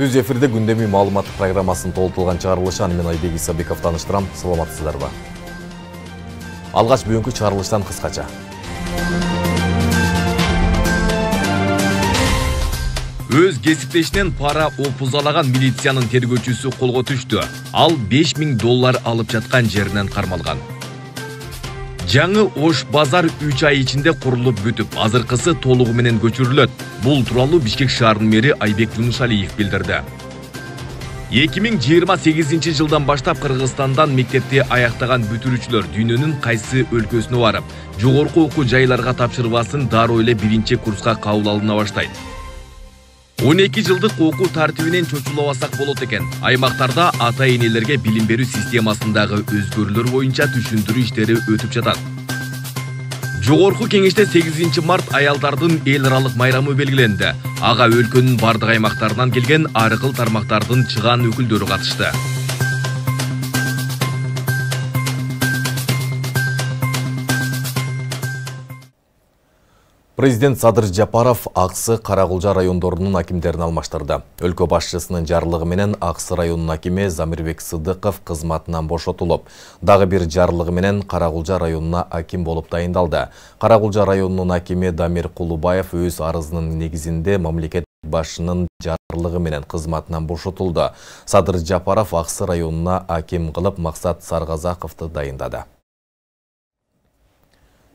Түз эфирде күндеми маалыматтык программасын толтурган чыгарылышы аны мен Айбек Исабеков тааныштырам. Саламатсыздарбы? Алгач бүгүнкү чыгарылыштан кыскача. Өз кесиптешинен пара опузалаган милициянын тергөөчүсү колго түштү. Ал $5000 алып жаткан жеринен кармалган. Жаңы Ош базар 3 ай ичинде курулуп бүтүп, азыркысы толугу менен көчүрүлөт. Бул тууралуу Бишкек шаарынын мэри Айбек Юнушалиев билдирди. 2028 жылдан баштап Кыргызстандан мектепти аяктаган бүтүрүүчүлөр дүйнөнүн кайсы өлкөсүнө барып, жогорку окуу жайларга тапшырбасын дароо эле биринчи курска кабыл алына баштайт. 12 жылдык окуу тартибинен чочулабасак болот экен. Аймактарда ата-энелерге билим берүү системасындагы өзгөрүүлөр боюнча түшүндүрүү иштери өтүп жатат. Жогорку кеңеште 8 март аялдардын эл аралык майрамы белгиленди. Ага өлкөнүн бардык аймактарынан келген ар кыл тармактардын чыган өкүлдөрү катышты. Президент Садыр Жапаров Аксы, Каракулжа райондорунун акимдерин алмаштырды. Өлкө башчысынын жарлыгы менен Аксы районунун акими Замирбек Сыдыков кызматынан бошотулуп, дагы бир жарлыгы менен Каракулжа районуна аким болуп дайындалды. Каракулжа районунун акими Дамир Кулубаев өз арызынын негизинде мамлекет башчынын жарлыгы менен кызматынан бошотулду. Садыр Жапаров Аксы районуна аким кылып Максат Саргазаковду дайындады.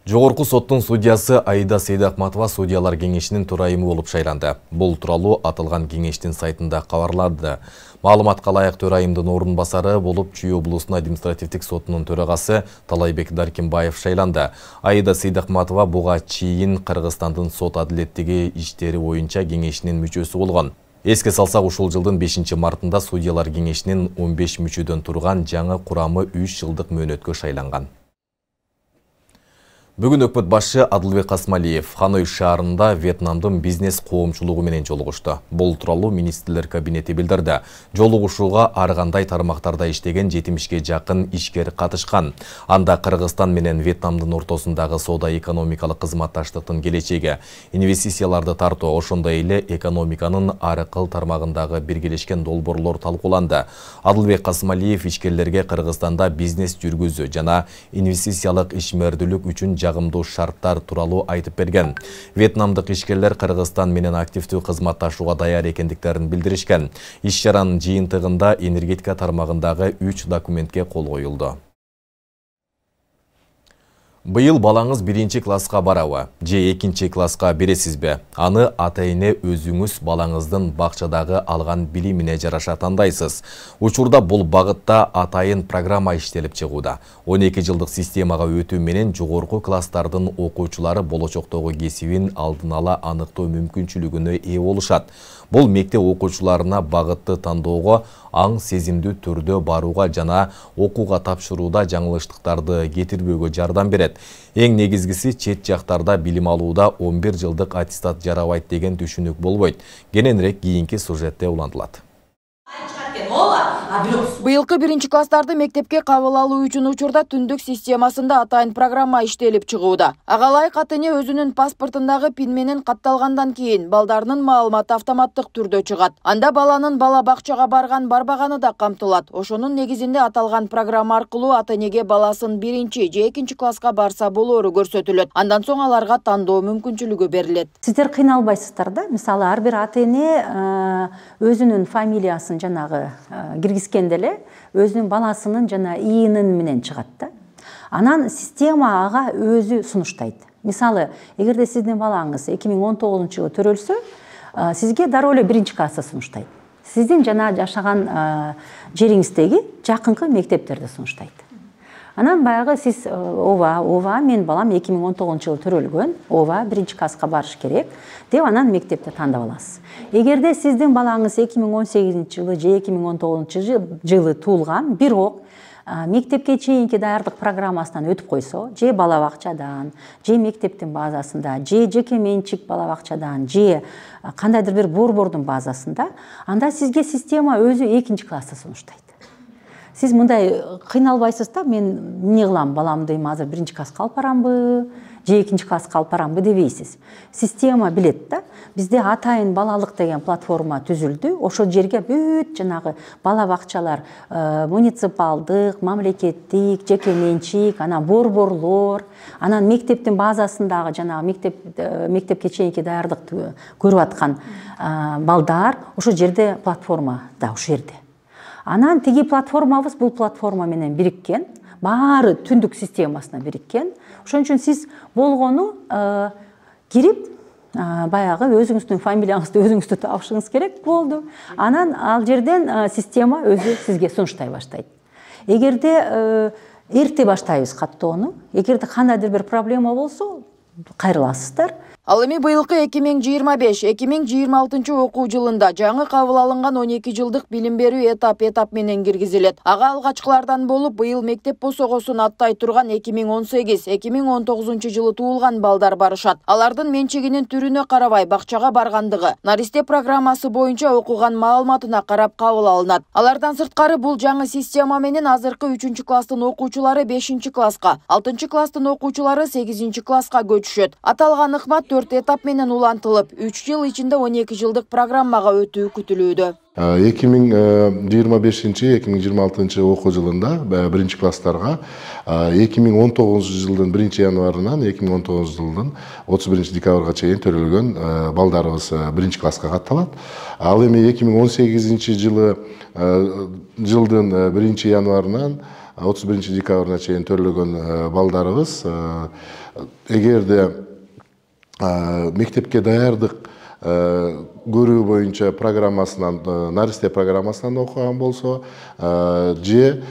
Жогорку соттун судьясы Аида Сейдахматова судьялар кеңешинин төрайымы болуп шайланды. Бул тууралуу аталган кеңештин сайтында кабарланды. Маалыматка ылайык төрайымдын орун басары болуп Чүй облусунун административдик сотунун төрагасы Талайбек Даркимбаев шайланды. Аида Сейдахматова буга чейин Кыргызстандын сот адилеттиги иштери боюнча кеңешинин мүчөсү болгон. Эске салсак, ушул жылдын 5 мартында судьялар кеңешинин 15 мүчөдөн турган жаңы курамы 3 жылдык мөөнөткө шайланган. Бүгүн өкмөт башчы Адылбек Касмалиев Ханой шаарында Вьетнамдын бизнес коомчулугу менен жолугушту. Бул тууралуу министрлер кабинети билдирди. Жолугушууга ар кандай тармактарда иштеген 70-ке жакын ишкер катышкан. Анда Кыргызстан менен Вьетнамдын ортосундагы соода-экономикалык кызматташтыктын келечеги, инвестицияларды тартуу, ошондой эле экономиканын ар кыл тармагындагы биргелешкен долбоорлор талкууланды. Адылбек Касмалиев ишкерлерге Кыргызстанда бизнес жүргүзүү жана инвестициялык ишмердүүлүк үчүн жагымдуу шарттар тууралуу айтып берген. Вьетнамдык ишкерлер Кыргызстан менен активдүү кызматташууга даяр экендиктерин билдиришкен. Иш-чаранын жыйынтыгында энергетика тармагындагы 3 документке кол коюлду. Быйыл балаңыз 1-класска барабы, же 2-класска бересизби? Аны ата-эне өзүңүз балаңыздын бакчадагы алган билимине жараша тандайсыз. Учурда бул багытта атайын программа иштелип чыгууда. 12 жылдык системага өтүү менен жогорку класстардын окуучулары болочоктогу кесибин алдын ала аныктоо мүмкүнчүлүгүнө ээ болушат. Бул мектеп окуучуларына багытты тандоого, аң сезимдүү түрдө барууга жана окууга тапшырууда жаңылыштыктарды кетирбөөгө жардам берет. Эң негизгиси чет жактарда билим алууда 11 жылдык аттестат жарабайт деген түшүнүк болбойт. Кененирээк кийинки сюжетте улантылат. Быйылкы 1-класстарды мектепке кабыл алуу үчүн учурда түндүк системасында атайын программа иштелип чыгууда. Ага ылайык ата-эне өзүнүн паспортундагы пин менен катталгандан кийин балдарынын маалыматы автоматтык түрдө чыгат. Анда баланын бала бакчага барбаганы да камтылат. Ошонун негизинде аталган программа аркылуу ата-энеге баласын 1 же 2 класска барса болоору көрсөтүлөт. Андан соң аларга тандоо мүмкүнчүлүгү берилет. Сиздер кыйналбайсыздар да? Мисалы, ар бир ата-эне өзүнүн фамилиясын жанагы киргизгенде эле өзүнүн баласынын жана ийинин менен чыгат да. Анан система ага өзү сунуштайт. Мисалы, эгерде сиздин балаңыз 2019 жылы төрөлсө, сизге дароо эле 1-классы сунуштайт. Сиздин жана жашаган жериңиздеги жакынкы мектептерди сунуштайт. Анан баягы сиз ооба мен балам 2019 жылы төрөлгөн, ооба 1-класска барыш керек деп анан мектепти тандап аласыз. Эгерде сиздин балаңыз 2018 жылы же 2019 жылы туулган, бирок мектепке чейинки даярдык программасынан өтүп койсо, же бала бакчадан, же мектептин базасында, же жеке менчик бала бакчадан, же кандайдыр бир борбордун базасында, анда сизге система өзү 2-классы сунуштайт. Сиз мындай кыйналбайсыз да, мен эмне кылам, баламды азыр 1 класска алып барамбы, же 2 класска алып барамбы дебейсиз. Система билет да. Бизде Атайын балалык деген платформа түзүлдү. Ошол жерге бүт жанагы бала бакчалар, муниципалдык, мамлекеттик, жеке менчик, анан борборлор, анан мектептин базасындагы жанагы мектепке чейинки даярдыкты көрүп аткан балдар ошол жерде платформа да ошол жерде. Анан тиги платформабыз бул платформа менен бириккен, баары түндүк системасына бириккен. Ошон үчүн сиз болгону кирип, баягы өзүңүздүн фамилияңызды өзүңүз табышыңыз керек болду. Анан ал жерден система өзү сизге сунуштай баштайт. Эгерде эрте баштайбыз каттоону, эгерде кандайдыр бир проблема болсо, кайрыласыздар. Ал эми быйылкы 2025-2026 окуу жылында жаңы кабыл алынган 12 жылдык билим берүү этап менен киргизилет. Ага алгачкылардан болуп, быйыл мектеп босогосун аттай турган 2018-2019 жылы туулган балдар барышат. Алардын менчигинин түрүнө карабай бакчага баргандыгы, наристе программасы боюнча окуган маалыматына карап кабыл алынат. Алардан сырткары бул жаңы система менен азыркы 3 класстын окуучулары 5 класска, 6 класстын окуучулары 8 класска көчүшөт. Аталган ыкмат 4 этап менен улантылып, 3 жыл ичинде 12 жылдык программага өтүү күтүлүүдө. 2025-2026 окуу жылында 1 класстарга 2019 жылдын 1 январынан 2019 жылдын 31 декабрга чейин төрөлгөн балдарыбыз 1 класска катталат. Ал эми 2018 жылдын 1 январынан 31 декабрына чейин төрөлгөн балдарыбыз эгерде мектепке даярдык көрүү боюнча программасынан, наристе программасынан окуган болсо, же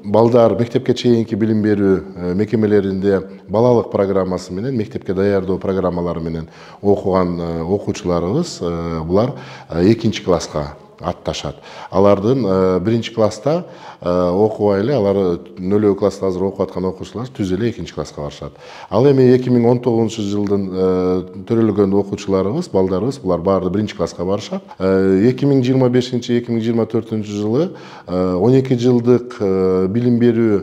балдар мектепке чейинки билим берүү мекемелеринде балалык программасы менен, мектепке даярдоо программалары менен окуган окуучуларыбыз, булар 2 класска атташат. Алардын 1 класста окубай эле, алар нөлөө класста азыр окуп аткан окуучулар түз эле 2 класска барышат. Ал эми 2019 жылдын төрөлгөн окуучуларыбыз, балдарыбыз, булар баары 1 класска барышат. 2025-2024 жылы 12 жылдык билим берүү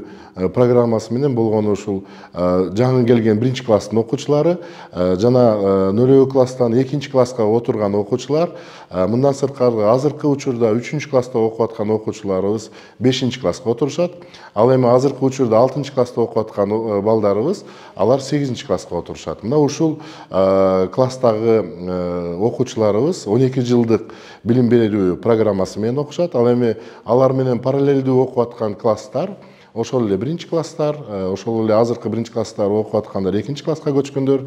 программасы менен болгон ушул жаңы келген 1 класстын окуучулары жана нөлөө класстан 2 класска отурган окуучулар, мындан сырткары азыркы учурда 3 класста окуп аткан окуучуларыбыз 5 класска отурушат. Ал эми азыркы учурда 6 класста окуп аткан балдарыбыз, алар 8 класска отурушат. Мына ушул класстагы окуучуларыбыз 12 жылдык билим берүү программасы менен окушат. Ал эми алар менен параллелдүү окуп аткан класстар, ошол эле 1 класстар, ошол эле азыркы 1 класстар окуп аткандар 2 класска көчкөндөр,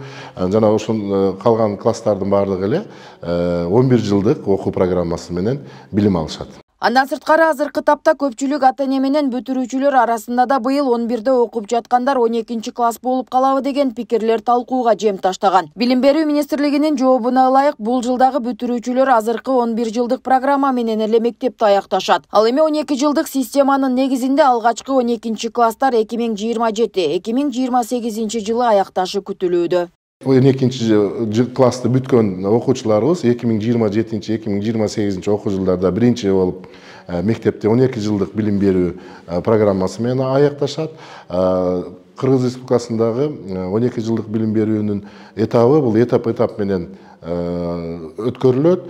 жана ошол калган класстардын баардыгы эле 11 жылдык окуу программасы менен билим алышат. Андан сырткары азыркы тапта көпчүлүк ата-эне менен бүтүрүүчүлөр арасында да быйыл 11-де окуп жаткандар 12 класс болуп калабы деген пикирлер талкууга жем таштаган. Билим берүү министрлигинин жообуна ылайык, бул жылдагы бүтүрүүчүлөр азыркы 11 жылдык программа менен эле мектепти аякташат. Ал эми 12 жылдык системанын негизинде алгачкы 12 класстар 2027-2028 жылы аякташы күтүлүүдө. 12 классты бүткөн окуучуларыбыз 2027-2028 окуу жылдарда биринчи болуп мектепте 12 жылдык билим берүү программасы менен аякташат. Кыргыз Республикасындагы 12 жылдык билим берүүнүн этабы бул этап менен өткөрүлөт.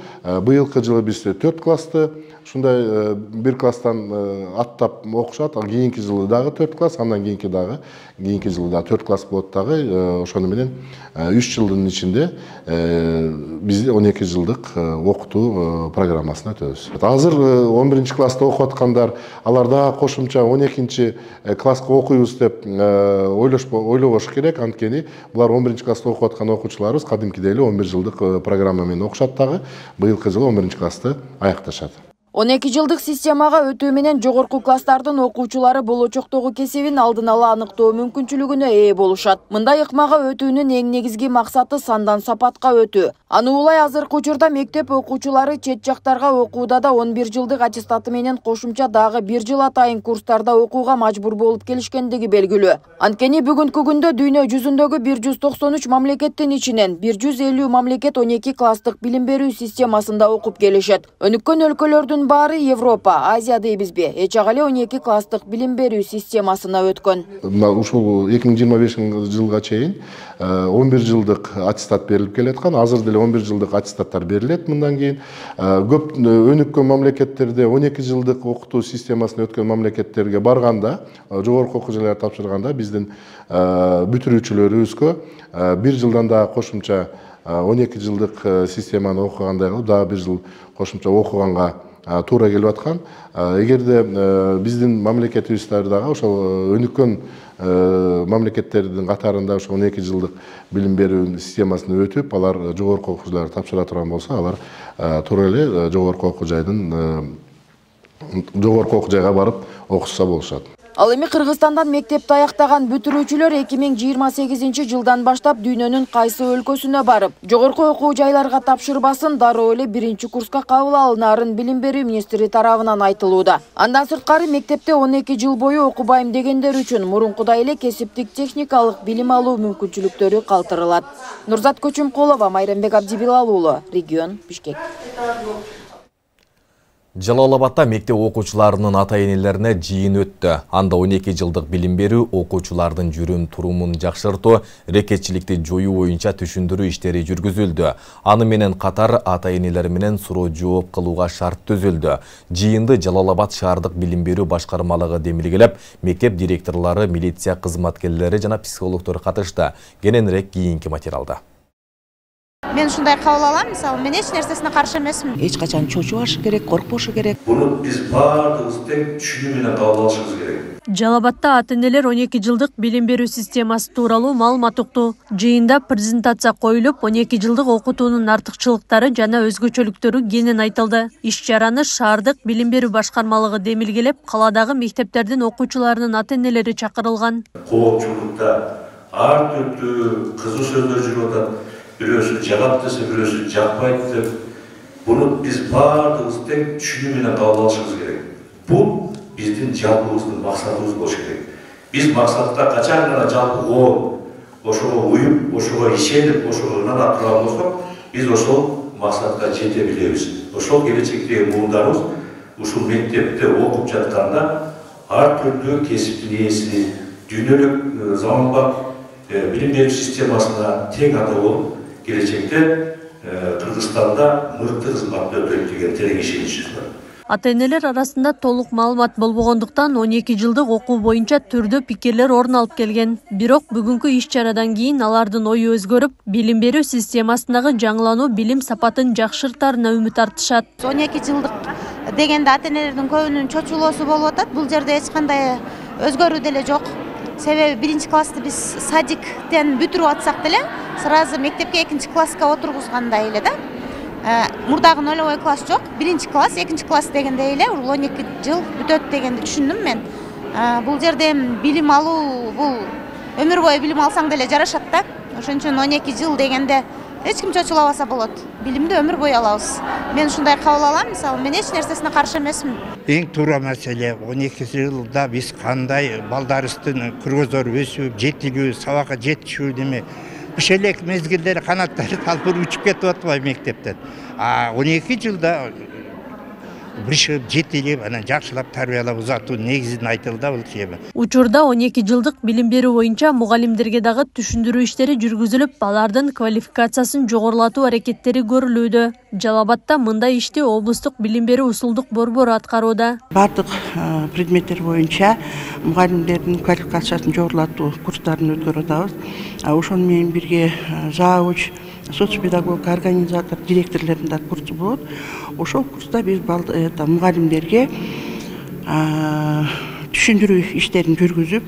Быйылкы жылы биз 4 классты ушундай 1 класстан аттап окушат. Кийинки жылы дагы 4 класс, андан кийинки жылы дагы 4 класс болот дагы. Ошону менен 3 жылдын ичинде биз 12 жылдык окутуу программасын өтөбүз. Азыр 11 класста окуп аткандар, алар дагы кошумча 12 класска окуйбуз деп ойлобош керек. Анткени булар 11 класста окуп аткан окуучуларыбыз кадимкидей эле 11 жылдык программа менен окушат дагы. Быйылкы жылы 11 классты аякташат. 12 жылдык системага өтүү менен жогорку класстардын окуучулары болочоктогу кесибин алдын ала аныктоо мүмкүнчүлүгүнө ээ болушат. Мындай ыкмага өтүүнүн эң негизги максаты сандан сапатка өтүү. Аны улай азыркы учурда мектеп окуучулары чет жактарга окууда да 11 жылдык аттестаты менен кошумча дагы 1 жыл атайын курстарда окууга мажбур болуп келишкендиги белгилүү. Анткени бүгүнкү күндө дүйнө жүзүндөгү 193 мамлекеттин ичинен 150 мамлекет 12 класстык билим берүү системасында окуп келишет. Өнүккөн өлкөлөрдүн Булардын баары Европа, Азия дейбизби, эчагалы 12 класстык билим берүү системасына өткөн. Ушул 2025 жылга чейин 11 жылдык аттестат берилип келаткан. Азыр деле 11 жылдык аттестаттар берилет мындан кийин. Көп өнүккөн мамлекеттерде 12 жылдык окутуу системасына өткөн мамлекеттерге барганда, жогорку окуу жайлар тапшырганда биздин бүтүрүүчүлөрүбүзгө 1 жылдан да кошумча 12 жылдык системаны окугандай кылып, дагы 1 жыл кошумча окуганга туура келип аткан. Эгерде биздин мамлекетибизде дагы ошол өнүккөн мамлекеттердин катарында ошо 12 жылдык билим берүү системасына өтүп, алар жогорку окуучулар тапшыра турган болсо, алар туура эле жогорку окуу жайга барып окушса болушат. Ал эми Кыргызстандан мектепти аяктаган бүтүрүүчүлөр 2028 жылдан баштап дүйнөнүн кайсы өлкөсүнө барып, жогорку окуу жайларга тапшырбасын дароо эле 1-курска кабыл алынаарын билим берүү министри тарабынан айтылууда. Андан сырткары мектепте 12 жыл бою окубайм дегендер үчүн мурункудай эле кесиптик техникалык билим алуу мүмкүнчүлүктөрү калтырылат. Нурзат Көчүмкулова, Майрамбек Абдибилал уулу, регион Бишкек. Жалал-Абадта мектеп окуучуларынын ата-энелерине жыйын өттү. Анда 12 жылдык билим берүү, окуучулардын жүрүм турумун жакшыртуу, рекетчиликти жоюу боюнча түшүндүрүү иштери жүргүзүлдү. Аны менен катар ата-энелер менен суроо жооп кылууга шарт түзүлдү. Жыйынды Жалал-Абад шаардык билим берүү башкармалыгы демилгелеп, мектеп директорлору, милиция кызматкерлери жана психологдор катышты. Кененирээк кийинки материалда. Мен ушундай кабыл алам, мисалы, мен эч нерсесине каршы эмесмин. Эч качан чочубаш керек, коркпошу керек. Буну биз баардыгыбыз тең түшүнүү менен кабыл алышыбыз керек. Жалал-Абадта ата-энелер 12 жылдык билим берүү системасы тууралуу маалымат укту. Жыйында презентация коюлуп, 12 жылдык окутуунун артыкчылыктары жана өзгөчөлүктөрү кенен айтылды. Иш-чараны шаардык билим берүү башкармалыгы демилгелеп, каладагы мектептердин окуучуларынын ата-энелери чакырылган. Коопчулукта ар түрдүү кызуу сөздөр жүрүп атат. Бирөөсү жагат десе, бирөөсү жакпайт деп, буну биз баардыгыбыз тең түшүнүү менен кабыл алышыбыз керек. Бул биздин жалпыбыздын максатыбыз болуш керек. Биз максатка качан гана жалпы ошого уюп, ошого ишенип, ошого ынанып турган болсок, биз ошол максатка жете билебиз. Ошол келечектеги муундарыбыз ушул мектепте окуп жатканда ар түрдүү кесиптин ээси, дүйнөлүк заманбап билим берүү системасына тең ата болуп, келечекте Кыргызстанда мыкты кызматты өтөйт деген терең ишеничибиз бар. Ата-энелер арасында толук маалымат болбогондуктан 12 жылдык окуу боюнча түрдүү пикирлер орун алып келген. Бирок бүгүнкү иш-чарадан кийин алардын ою өзгөрүп, билим берүү системасындагы жаңылануу билим сапатын жакшыртаарына үмүт артышат. 12 жылдык дегенде ата-энелердин көбүнүн чочулоосу болуп атат. Бул жерде эч кандай өзгөрүү деле жок. Себеби 1-классты биз садиктен бүтүрүп атсак деле, сразу мектепке 2-класска отургузгандай эле да. Мурдагы 0 класс жок, 1-класс, 2-класс дегенде эле 12 жыл бүтөт дегенди түшүндүм мен. Бул жерде билим алуу, бул өмүр бою билим алсаң деле жарашат да. Ошон үчүн 12 жыл дегенде эч ким чочулабаса болот. Билимди өмүр бою алабыз. Мен ушундай кабыл алам, мисалы, мен эч нерсесине каршы эмесмин. Эң туура маселе 12 жылда биз кандай балдарыбыздын күргөздөр өсүп, жетилүү, сабакка жетишүү деме. Бишелек мезгилдери канаттары талпырып учуп кетип атпайбы мектептен. 12 жылда бишип, жетилип, анан жакшылап тарбиялап узатуу негизин айтылды бул чеби. Учурда 12 жылдык билим берүү боюнча мугалимдерге дагы түшүндүрүү иштери жүргүзүлүп, алардын квалификациясын жогорулатуу аракеттери көрүлүүдө. Жалал-Абадта мындай ишти облустук билим берүү усулдук борбору аткарууда. Бардык предметтер боюнча мугалимдердин квалификациясын жогорулатуу курстарын өткөрүп атабыз. Ошону менен бирге завуч, соцпедагог, организатор, директорлордун да курсу болот. Ошол курста биз мугалимдерге түшүндүрүү иштерин жүргүзүп,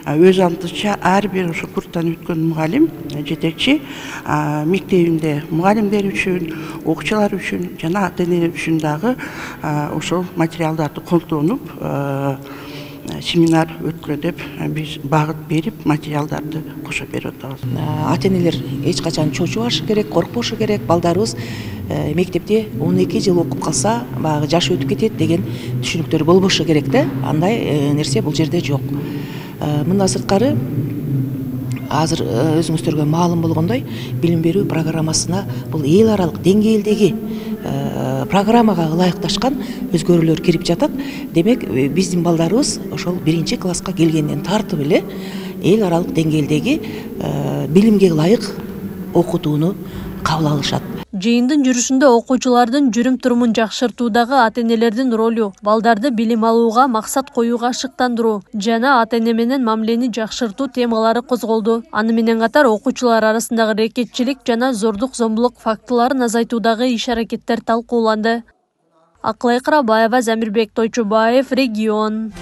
өз андыча ар бир ошо курстан өткөн мугалим, жетекчи мектебинде мугалимдер үчүн, окуучулар үчүн жана ата-энелер үчүн дагы ошол материалдарды колдонуп семинар өткөрө деп биз багыт берип материалдарды кошо берип атабыз. Ата-энелер эч качан чочубашы керек, коркпошу керек. Балдарыбыз мектепте 12 жыл окуп калса, баягы жаш өтүп кетет деген түшүнүктөр болбошу керек да. Андай нерсе бул жерде жок. Мындан сырткары азыр өзүңүздөргө маалым болгондой, билим берүү программасына бул эл аралык деңгээлдеги программага ылайыкташкан өзгөрүүлөр кирип жатат. Демек, биздин балдарыбыз ошол 1-класска келгенден тартып эле эл аралык деңгээлдеги билимге ылайык окутууну кабыл алышат. Жыйындын жүрүшүндө окуучулардын жүрүм-турумун жакшыртуудагы ата-энелердин ролу, балдарды билим алууга максат коюуга ашыктандыруу жана ата-эне менен мамилени жакшыртуу темалары козголду. Аны менен катар окуучулар арасындагы рекетчилик жана зордук-зомбулук фактыларын азайтуудагы иш-аракеттер талкууланды. Акылай Карабаева, Замирбек Тойчубаев, Регион.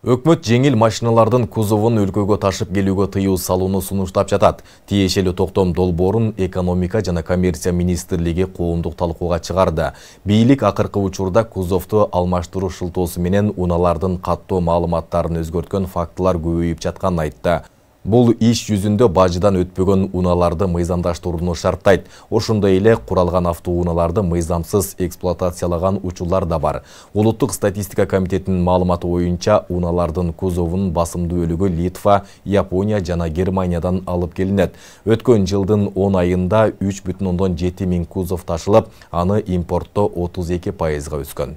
Өкмөт жеңил машиналардын кузовун өлкөгө ташып келүүгө тыюу салууну сунуштап жатат. Тиешелүү токтом долбоорун экономика жана коммерция министрлиги коомдук талкууга чыгарды. Бийлик акыркы учурда кузовду алмаштыруу шылтоосу менен унаалардын каттоо маалыматтарын өзгөрткөн фактылар көбөйүп жатканын айтты. Бул иш жүзүндө бажыдан өтпөгөн унааларды мыйзамдаштырууну шарттайт. Ошондой эле куралган автоунааларды мыйзамсыз эксплуатациялаган учурлар да бар. Улуттук статистика комитетинин маалыматы боюнча унаалардын кузовунун басымдуу бөлүгү Литва, Япония жана Германиядан алып келинет. Өткөн жылдын 10 айында 3,7 миң кузов ташылып, аны импортто 32% өскөн.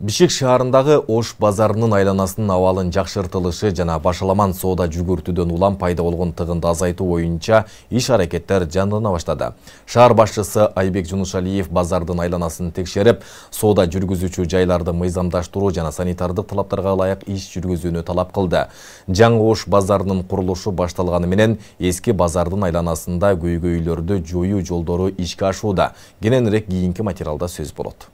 Бишкек шаарындагы Ош базарынын айланасынын абалын жакшыртылышы жана башаламан соода жүгүртүүдөн улам пайда болгон тыгынды азайтуу боюнча иш-аракеттер жандана баштады. Шаар башчысы Айбек Жунушалиев базардын айланасын текшерип, соода жүргүзүүчү жайларды мыйзамдаштыруу жана санитардык талаптарга ылайык иш жүргүзүүнү талап кылды. Жаңы Ош базарынын курулушу башталганы менен эски базардын айланасында көйгөйлөрдү жоюу жолдору ишке ашууда. Кененирээк кийинки материалда сөз болот.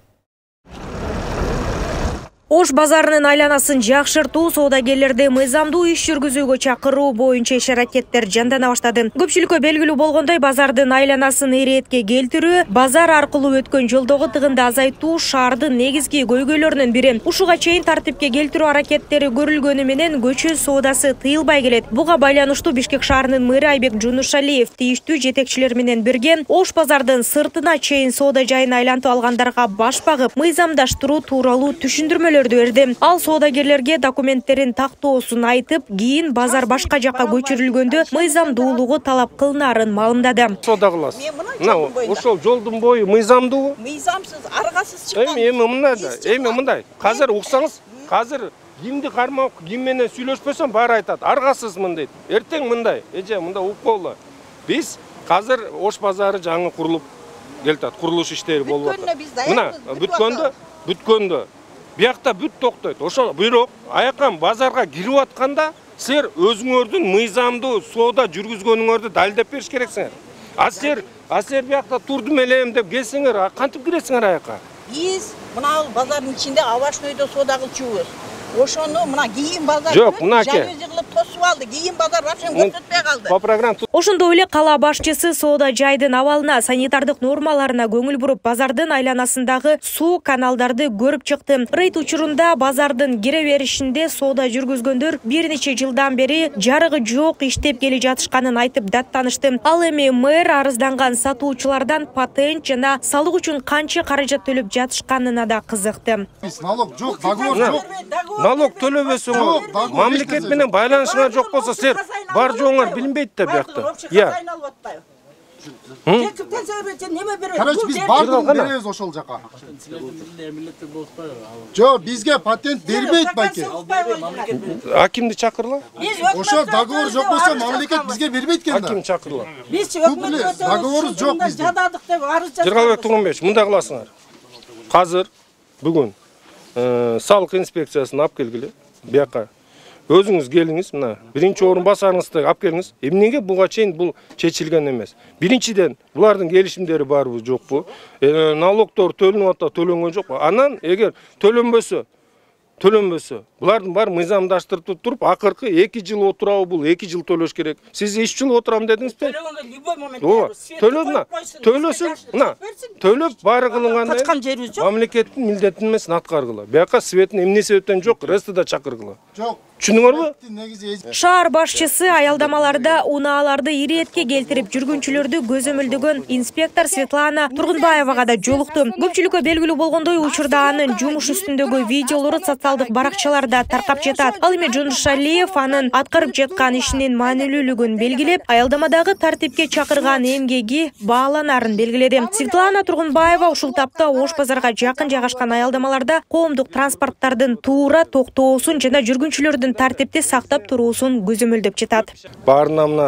Ош базарынын айланасын жакшыртуу, соодагерлерди мыйзамдуу иш жүргүзүүгө чакыруу боюнча иш-аракеттер жандана баштады. Көпчүлүккө белгилүү болгондой, базардын айланасын эретке келтирүү, базар аркылуу өткөн жолдогу тыгынды азайтуу шаардын негизги көйгөйлөрүнүн бири. Ушуга чейин тартипке келтирүү аракеттери көрүлгөнү менен көчө соодасы тыйылбай келет. Буга байланыштуу Бишкек шаарынын мэрі Айбек Жунушалиев тийиштүү жетекчилер менен бирге Ош базардын сыртына чейин соода жайын айлантып алгандарга баш багып, мыйзамдаштыруу тууралуу түшүндүрмөлөр берди. Ал соодагерлерге документтерин тактоосун айтып, кийин базар башка жакка көчүрүлгөндө мыйзамдуулугу талап кылынаарын маалымдады. Соода кыласыз. Мына ошол жолдун бою мыйзамдуу. Мыйзамсыз, аргасыз чыккан. Эми мындай. Казыр уксаңыз, казыр кимди кармап, ким менен сүйлөшпөсөм баары айтат. Аргасызмын дейт. Эртең мындай, эже мында укколу. Биз казыр Ош базары жаңы курулуп келатат. Курулуш иштери болуп атат. Мына бүткөндө биякта бүт токтойт. Ошо бирок аякан базарга кирип атканда силер өзүңөрдүн мыйзамдуу соода жүргүзгөнүңөрдү далилдеп бериш керексиңер. А силер биякта турдум элем деп келсеңер, кантип киресиңер аяка? Биз мына базардын ичинде овощнойдо соода кылчубуз. Ошону мына кийин базар жалюзи кылып тосуп алды. Кийин базар вообще көрсөтпөй калды. По программа. Ошондой эле кала башчысы соода жайдын абалына, санитардык нормаларына көңүл буруп, базардын айланасындагы суу каналдарды көрүп чыкты. Рейд учурунда базардын кире беришинде соода жүргүзгөндөр бир нече жылдан бери жарыгы жок иштеп келе жатышканын айтып даттанышты. Ал эми мэр арызданган сатуучулардан патент жана салык үчүн канча каражат төлөп жатышканына да кызыкты. Налог жок, договор жок. Налог төлөбөсөңөр, мамлекет менен байланышыңар жок болсо, силер бар жоңор билинбейт да биякта. Короче, биз бардыгын беребиз ошол жака. Жок, бизге патент бербейт байке. Акимди чакырла. Ошо договор жок болсо, мамлекет бизге бербейт экен да. Аким чакырла. Биз договорубуз жок бизде. Жададык деп арыз жаздык. Жыргалбек Тугунбекович, мындай кыласыңар. Казыр бүгүн салык инспекциясын алып келгиле, бияка. Өзүңүз келиңиз, мына биринчи орун басарыңызды алып келиңиз. Эмнеге буга чейин бул чечилген эмес? Биринчиден, булардын келишимдери барбы, жокпу? Налогдор төлөнүп атат, төлөнгөн жокпу? Анан эгер төлөнбөсө, булардын бар мыйзамдаштырып туруп, акыркы 2 жыл отурабы, бул 2 жыл төлөш керек. Сиз 3 жыл отурам дедиңизби? Төлөгөнгө любой момент төлөп баары кылынганда мамлекеттин милдетин эмес аткаргыла. Бияка светин эмне себептен жок, рестида чакыргыла. Жок. Түшүндүңөрбү? Шаар башчысы аялдамаларда унааларды иретке келтирип жүргүнчүлөрдү көзөмөлдөгөн инспектор Светлана Тургунбаевага да жолукту. Көпчүлүккө белгилүү болгондой, учурда анын жумуш үстүндөгү видеолору социалдык баракчаларда таркап жатат. Ал эми Жунушалиев анын аткарып жаткан ишинин маанилүүлүгүн белгилеп, аялдамадагы тартипке чакырган эмгеги бааланарын белгиледи. Светлана Тургунбаева ушул тапта Ош базарга жакын жайгашкан аялдамаларда коомдук транспорттардын туура токтоосун жана жүргүнчүлөрдүн тартипти сактап туруусун көзөмөлдөп жатат. Баарына мына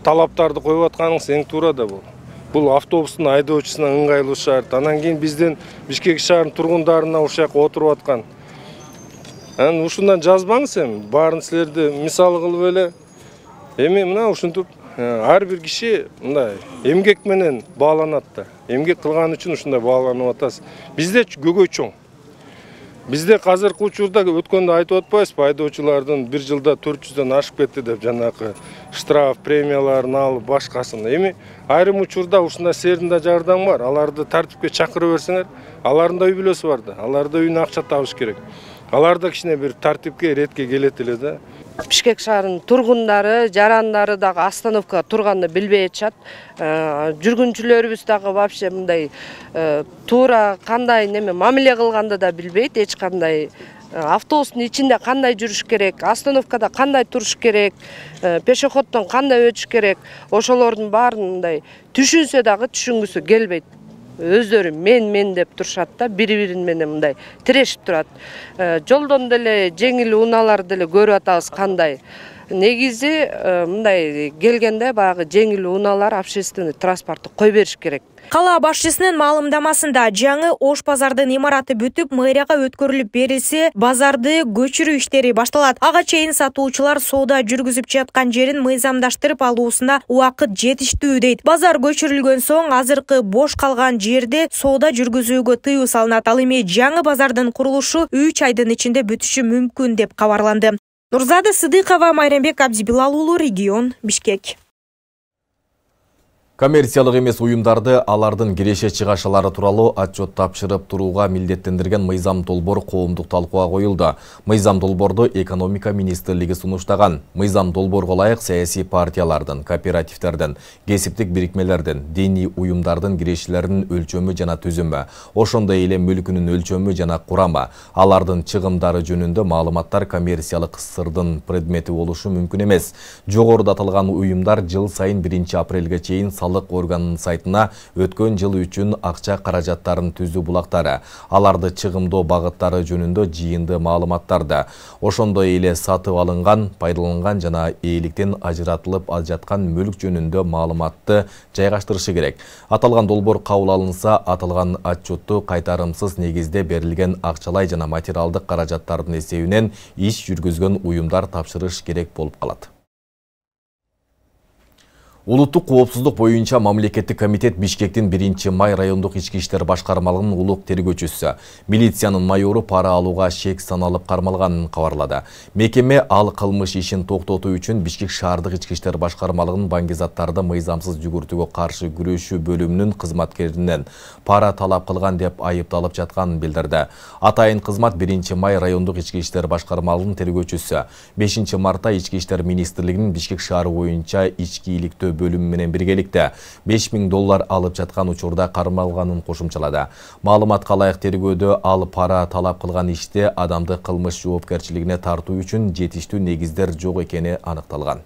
талаптарды коюп атканыңыз эң туура да бул. Бул автобустун айдоочусуна ыңгайлуу шарт. Анан кийин биздин Бишкек шаарынын тургундарына ушул жака отуруп аткан. Анан ушундан жазбаңыз эми, баарын силерди мисал кылып эле. Эми мына ушинтип ар бир киши мындай эмгек менен бааланат да. Эмгек кылган үчүн ушундай бааланып атасыз. Бизде көбөй чоң. Бизде азыркы учурда өткөндө айтып атпайсызбы, айдоочулардын бир жылда 400дөн ашып кетти деп, жанакы штраф, премияларын алып башкасын. Эми айрым учурда ушундай сердин да жардам бар. Аларды тартипке чакырып берсеңер, алардын да үй бүлөсү бар да. Алар да үйүнө акча табыш керек. Алар да кичине бир тартипке, иретке келет эле да. Бишкек шаарынын тургундары, жарандары дагы остановка турганды билбей атышат. Жүргүнчүлөрүбүз дагы вообще мындай туура кандай неме мамиле кылганды да билбейт, эч кандай. Автобустун ичинде кандай жүрүш керек, остановкада кандай туруш керек, пешеходдон кандай өтүш керек, ошолордун баарын мындай түшүнсө дагы түшүнгүсү келбейт. Өздөрү мен деп турушат да, бири-бирин менен мындай тирешип турат. Жолдон деле жеңил унаалар деле көрүп атабыз кандай. Негизи мындай келгенде баягы жеңил унаалар общественный транспортты кой бериш керек. Кала башчысынын маалымдамасында жаңы Ош базардын имараты бүтүп, мэрияга өткөрүлүп берилсе, базарды көчүрүү иштери башталат. Ага чейин сатуучулар соода жүргүзүп жаткан жерин мыйзамдаштырып алуусуна убакыт жетиштүү дейт. Базар көчүрүлгөн соң азыркы бош калган жерде соода жүргүзүүгө тыюу салынат. Ал эми жаңы базардын курулушу 3 айдын ичинде бүтүшү мүмкүн деп кабарланды. Нурзада Сыдыкова, Майрамбек Абдибилал уулу, регион, Бишкек. Коммерциялык эмес уюмдарды алардын киреше чыгашалары тууралуу отчет тапшырып турууга милдеттендирген мыйзам долбоор коомдук талкууга коюлду. Мыйзам долбоорду экономика министрлиги сунуштаган. Мыйзам долбоорго ылайык саясий партиялардын, кооперативдердин, кесиптик бирикмелердин, диний уюмдардын кирешелеринин өлчөмү жана түзүмү, ошондой эле мүлкүнүн өлчөмү жана курамы, алардын чыгымдары жөнүндө маалыматтар коммерциялык сырдын предмети болушу мүмкүн эмес. Жогоруда аталган уюмдар жыл сайын 1 апрелге чейин салык органынын сайтына өткөн жыл үчүн акча каражаттарын түзүү булактары, аларды чыгымдоо багыттары жөнүндө жыйынды маалыматтарды, ошондой эле сатып алынган, пайдаланган жана ээликтен ажыратылып жаткан мүлк жөнүндө маалыматты жайгаштырышы керек. Аталган долбоор кабыл алынса, аталган отчетту кайтарымсыз негизде берилген акчалай жана материалдык каражаттардын эсебинен иш жүргүзгөн уюмдар тапшырыш керек болуп калат. Улуттук коопсуздук боюнча мамлекеттик комитет Бишкектин 1 май райондук ички иштер башкармалыгынын улук тергөөчүсү, милициянын майору пара алууга шек саналып кармалганын кабарлады. Мекеме ал кылмыш ишин токтотуу үчүн Бишкек шаардык ички иштер башкармалыгынын баңгизаттарды мыйзамсыз жүгүртүүгө каршы күрөшүү бөлүмүнүн кызматкеринен пара талап кылган деп айыпталып жатканын билдирди. Атайын кызмат 1 май райондук ички иштер башкармалыгынын тергөөчүсү 5 мартта ички иштер министрлигинин Бишкек шаары боюнча ички иликтөө бөлүмү менен биргеликте $5000 алып жаткан учурда кармалганын кошумчалады. Маалыматка ылайык тергөөдө ал пара талап кылган иште адамды кылмыш жоопкерчилигине тартуу үчүн жетиштүү негиздер жок экени аныкталган.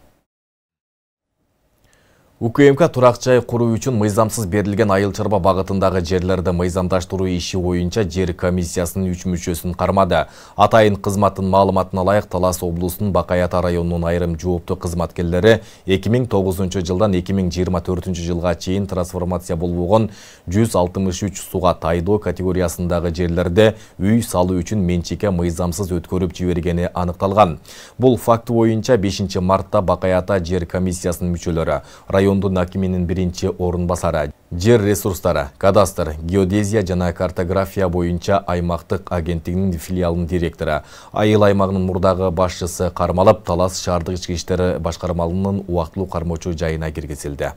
УКМК турак жай куруу үчүн мыйзамсыз берилген айыл чарба багытындагы жерлерди мыйзамдаштыруу иши боюнча жер комиссиясынын 3 мүчөсүн кармады. Атайын кызматтын маалыматына ылайык Талас облусунун Бакай Ата районунун айрым жооптуу кызматкерлери 2009 жылдан 2024 жылга чейин трансформация болбогон 163 суга тайдоо категориясындагы жерлерде үй салуу үчүн менчикке мыйзамсыз өткөрүп жибергени аныкталган. Бул факт боюнча 5 мартта Бакай Ата жер комиссиясынын мүчөлөрү, райондун акиминин 1-орунбасары, жер ресурстары, кадастр, геодезия жана картография боюнча аймактык агенттигинин филиалынын директору, айыл аймагынын мурдагы башчысы кармалып, Талас шаардык ички иштер башкармалыгынын убактылуу кармоочу жайына киргизилди.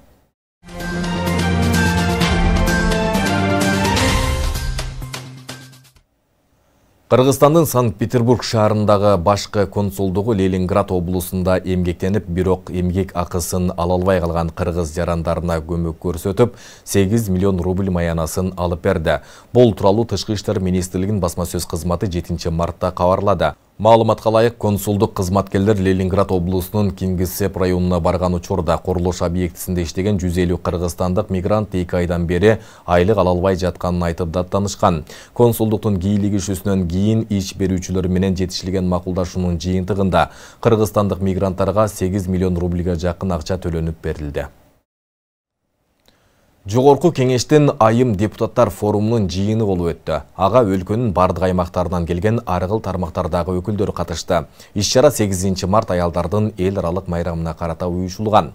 Кыргызстандын Санкт-Петербург шаарындагы башкы консулдугу Ленинград облусунда эмгектенип, бирок эмгек акысын ала албай калган кыргыз жарандарына көмөк көрсөтүп, 8 миллион рубль маянасын алып берди. Бул тууралуу Тышкы иштер министрлигинин басма сөз кызматы 7 мартта кабарлады. Маалыматка ылайык, консулдук кызматкерлер Ленинград облусунун Кингисепп районуна барган учурда курулуш объектисинде иштеген 150 кыргызстандык мигрант 2 айдан бери айлык ала албай жатканын айтып даттанышкан. Консулдуктун кийлигишүүсүнөн кийин иш берүүчүлөр менен жетишилген макулдашуунун жыйынтыгында кыргызстандык мигранттарга 8 миллион рубльга жакын акча төлөнүп берилди. Жогорку кеңештин айым депутаттар форумунун жыйыны болуп өттү. Ага өлкөнүн бардык аймактарынан келген аргыл тармактардагы өкүлдөр катышты. Иш-чара 8 март аялдардын эл аралык майрамына карата уюшулган.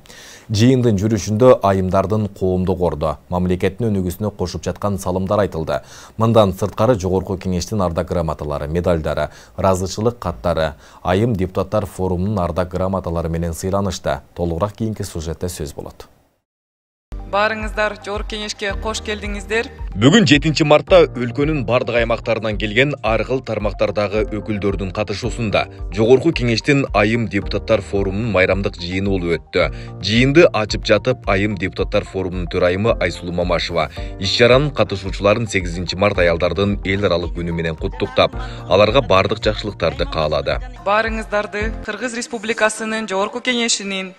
Жыйындын жүрүшүндө айымдардын коомдук орду, мамлекеттин өнүгүүсүнө кошуп жаткан салымдар айтылды. Мындан сырткары Жогорку кеңештин ардак грамоталары, медалдары, ыраазычылык каттары айым депутаттар форумунун ардак грамоталары менен сыйланышты. Толугураак кийинки сюжетте сөз болот. Барыңыздар Жогорку кеңешке кош келдиңиздер. Бүгүн 7 мартта өлкөнүн бардык аймактарынан келген аргыл тармактардагы өкүлдөрдүн катышуусунда Жогорку кеңештин айым депутаттар форумунун майрамдык жыйыны болуп өттү. Жыйынды ачып жатып айым депутаттар форумунун төрайымы Айсулуу Мамашева иш-чаранын катышуучуларын 8 март аялдардын эл аралык күнү менен куттуктап, аларга бардык жакшылыктарды каалады. Барыңыздарды Кыргыз Республикасынын Жогорку кеңешинин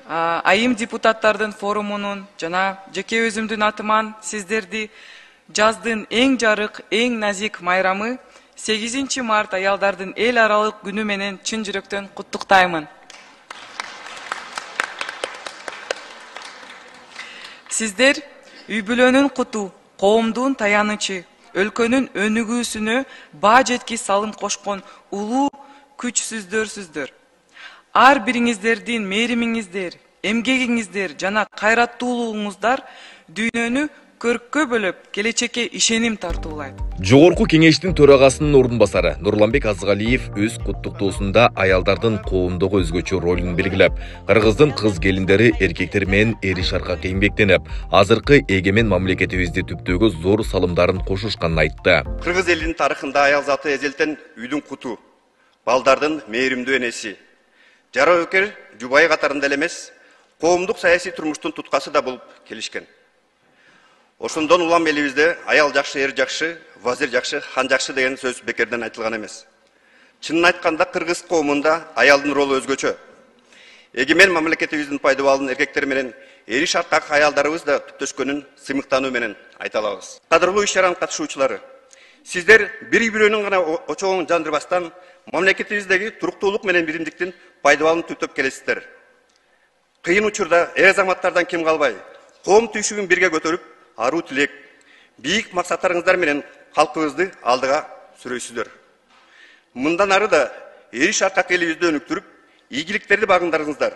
айым депутаттардын форумунун жана жеке өзүмдүн атыман сиздерди жаздын эң жарык, эң назик майрамы 8 март аялдардын эл аралык күнү менен чын жүрөктөн куттуктаймын. Сиздер үй бүлөнүн куту, коомдун таянычы, өлкөнүн өнүгүүсүнө баа жеткис салым кошкон улуу күчсүздөрсүздөр. Ар бириңиздердин мээримиңиздер, эмгегиңиздер жана кайраттуулугуңуздар дүйнөнү көрккө бөлөп, келечекке ишеним тартуулайт. Жогорку кеңештин төрагасынын ордунбасары Нурланбек Азгалиев өз куттуктоосунда аялдардын коомдогу өзгөчө ролун белгилеп, Кыргыздын кыз келиндери эркектер менен эри шаркак эмгектенип, азыркы эгемен мамлекетибизди түптөөгө зор салымдарын кошушканын айтты. Кыргыз элинин тарыхында аял заты эзелтен үйдүн куту, балдардын мээримдүү энеси, жара өкер жубайы катарында эле эмес, коомдук саясий турмуштун туткасы да болуп келишкен. Ошондон улам элибизде аял жакшы, эр жакшы, вазир жакшы, хан жакшы деген сөз бекерден айтылган эмес. Чынын айтканда кыргыз коомунда аялдын ролу өзгөчө. Эгемен мамлекетибиздин пайдабалын эркектер менен эри шаркак аялдарыбыз да түптөшкөнүн сыймыктануу менен айта алабыз. Кадырлуу иш-чаранын катышуучулары, сиздер бир бирөөнүн гана очогун жандырбастан мамлекетибиздеги туруктуулук менен биримдиктин пайдабалын түптөп келесиздер. Кыйын учурда эр азаматтардан кем калбай, коом түйшүгүн бирге көтөрүп, аруу тилек, бийик максаттарыңыздар менен калкыбызды алдыга сүрөйсүздөр. Мындан ары да эри шаркак элибизди өнүктүрүп, ийгиликтерди багындарыңыздар.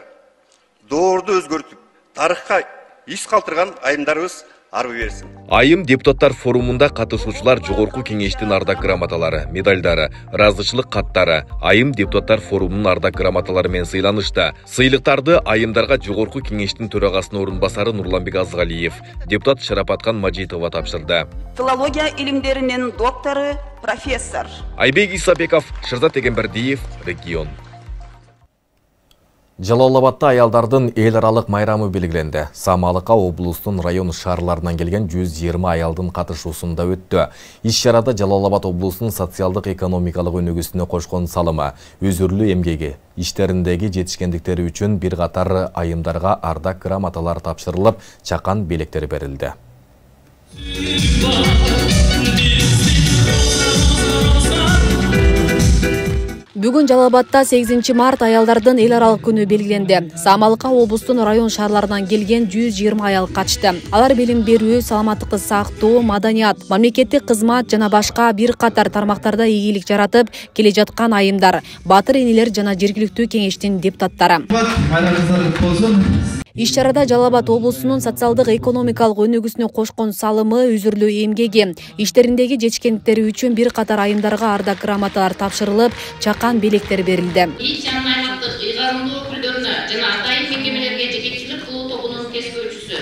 Доорду өзгөртүп, тарыхка из калтырган айымдарыбыз арбы берсин. Айым депутаттар форумунда катышуучулар Жогорку кеңештин ардак грамоталары, медалдары, ыраазычылык каттары айым депутаттар форумунун ардак грамоталары менен сыйланышты. Сыйлыктарды айымдарга Жогорку кеңештин төрагасынын ордунбасары Нурланбек Азгалиев, депутат Шарапаткан Мажитова тапшырды. Филология илимдеринин доктору, профессор Айбек Исабеков, Шырзат Эгембердиев, регион. Жалалабадта аялдардын эл аралык майрамы белгиленди. Самалыкка облустун район шаарларынан келген 120 аялдын катышуусунда өттү. Иш-чарада Жалалабад облусунун социалдык экономикалык өнүгүүсүнө кошкон салымы, өзүрлүү эмгеги, иштериндеги жетишкендиктери үчүн бир катар айымдарга ардак грамоталар тапшырылып, чакан белектер берилди. Бүгүн Жалалабадта 8 март аялдардын эл аралык күнү белгиленди. Самалыкка облустун район шаарларынан келген 120 аял катышты. Алар билим берүү, саламаттыкты сактоо, маданият, мамлекеттик кызмат жана башка бир катар тармактарда ийгилик жаратып келе жаткан айымдар, батыр энелер жана жергиликтүү кеңештин депутаттары. Иш-чарада Жалалабад облусунун социалдык экономикалык өнүгүүсүнө кошкон салымы, үзүрлүү эмгеги, иштериндеги жетишкендиктери үчүн бир катар айымдарга ардак грамоталар тапшырылып, чакан белектер берилди. Иш-чаранын аймактык ыйгарымдуу өкүлдөрүнө жана атайын мекемелерге жетекчилик кылуу тобунун кескөөчүсү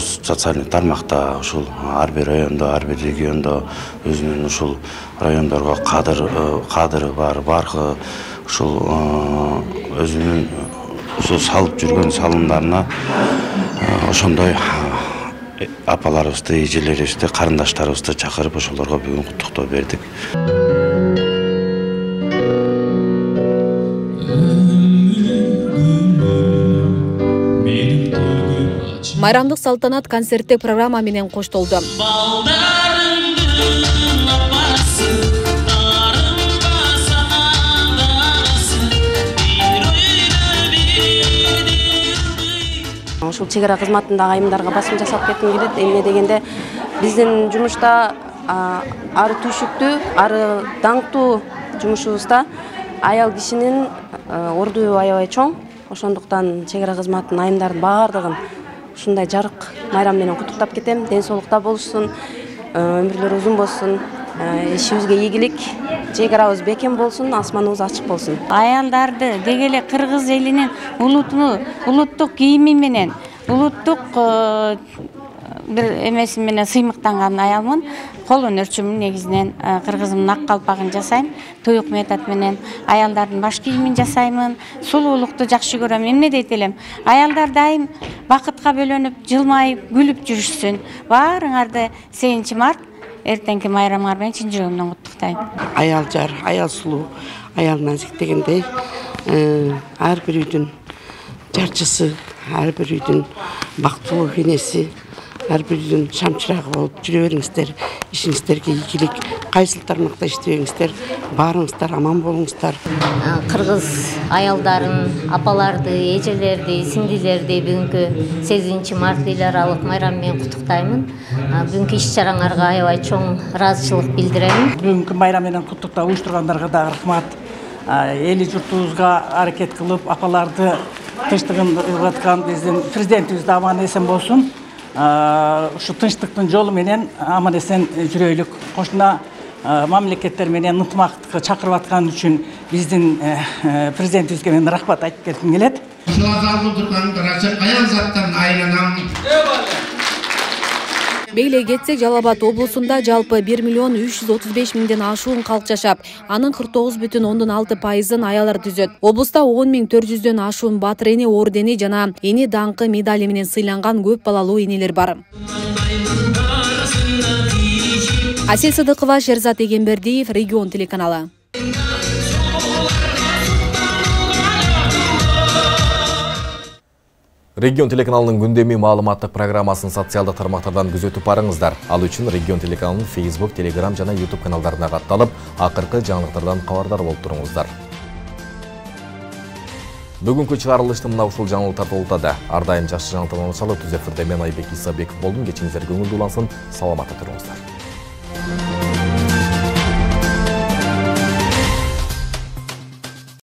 социальный тармакта ушул ар бир райондо, ар бир региондо өзүнүн ушул райондорго кадыры бар, баркы ушул өзүнүн ушул салып жүргөн салымдарына ошондой апаларыбызды, эжелерибизди, карындаштарыбызды чакырып ошолорго бүгүн куттуктоо бердик. Майрамдык салтанат концерттик программа менен коштолду. Ушул чек ара кызматындагы айымдарга басым жасап кетким келет. Эмне дегенде биздин жумушта ары түйшүктүү, ары даңктуу жумушубузда аял кишинин ордуу аябай чоң. Ошондуктан чек ара кызматынын айымдардын баардыгын ушундай жарык майрам менен куттуктап кетем. Ден соолукта болушун, өмүрлөрү узун болсун, ишибизге ийгилик, чек арабыз бекем болсун, асманыбыз ачык болсун. Аялдарды деги эле кыргыз элинин улуттук кийими менен, улуттук бир эмеси менен сыймыктанган аялмын. Кол өнөрчүмүн, негизинен кыргызымдын ак калпагын жасайм, туюк метод менен аялдардын баш кийимин жасаймын. Сулуулукту жакшы көрөм. Эмне дейт элем? Аялдар дайым бакытка бөлөнүп, жылмайып, күлүп жүрүшсүн. Баарыңарды 8 март эртеңки майрамыңар менен чын жүрөгүмдөн куттуктайм. Аял жар, аял сулуу, аял назик дегендей, ар бир үйдүн жарчысы, ар бир үйдүн бактылуу энеси, ар бир үйдүн шамчырагы болуп жүрө бериңиздер. Ишиңиздерге ийгилик, кайсыл тармакта иштебеңиздер, баарыңыздар аман болуңуздар. Кыргыз аялдарын, апаларды, эжелерди, сиңдилерди бүгүнкү 8 март эл аралык майрам менен куттуктаймын. Бүгүнкү иш-чараңарга аябай чоң ыраазычылык билдирем. Бүгүнкү майрам менен куттуктап уюштургандарга да рахмат. Эли журтубузга аракет кылып, апаларды тынчтыгын угаткан биздин президентибиз да аман эсен болсун. Ушу тынчтыктын жолу менен аман эсен жүрөйлүк. Кошуна мамлекеттер менен ынтымактыкка чакырып аткан үчүн биздин президентибизге мен рахмат айтып кетким келет. Аял заттан айланам. Бейле кетсек, Жалал-Абад облусунда жалпы 1.335.000ден ашуун калк жашап, анын 49,6%-ын аялдар түзөт. Облуста 10.400дөн ашуун батыр эне ордени жана эне даңкы медали менен сыйланган көп балалуу энелер бар. Асел Сыдыкова, Шерзат Эгембердиев, Регион телеканалы. Регион телеканалының күндеми маалыматтык программасын социалдык тармактардан күзөтүп барыңыздар. Ал үчүн Регион телеканалынын Facebook, Telegram жана YouTube каналдарына катталып, акыркы жаңылыктардан кабардар болуп туруңуздар. Бүгүнкү чыгарылыштын мына ушул жаңылыктар толтады. Ар дайым жакшы жаңылыктардан алышалы түз эфирде мен Айбек Исабеков болдум. Кечиңиздер көңүлдүү улансын, саламатта туруңуздар.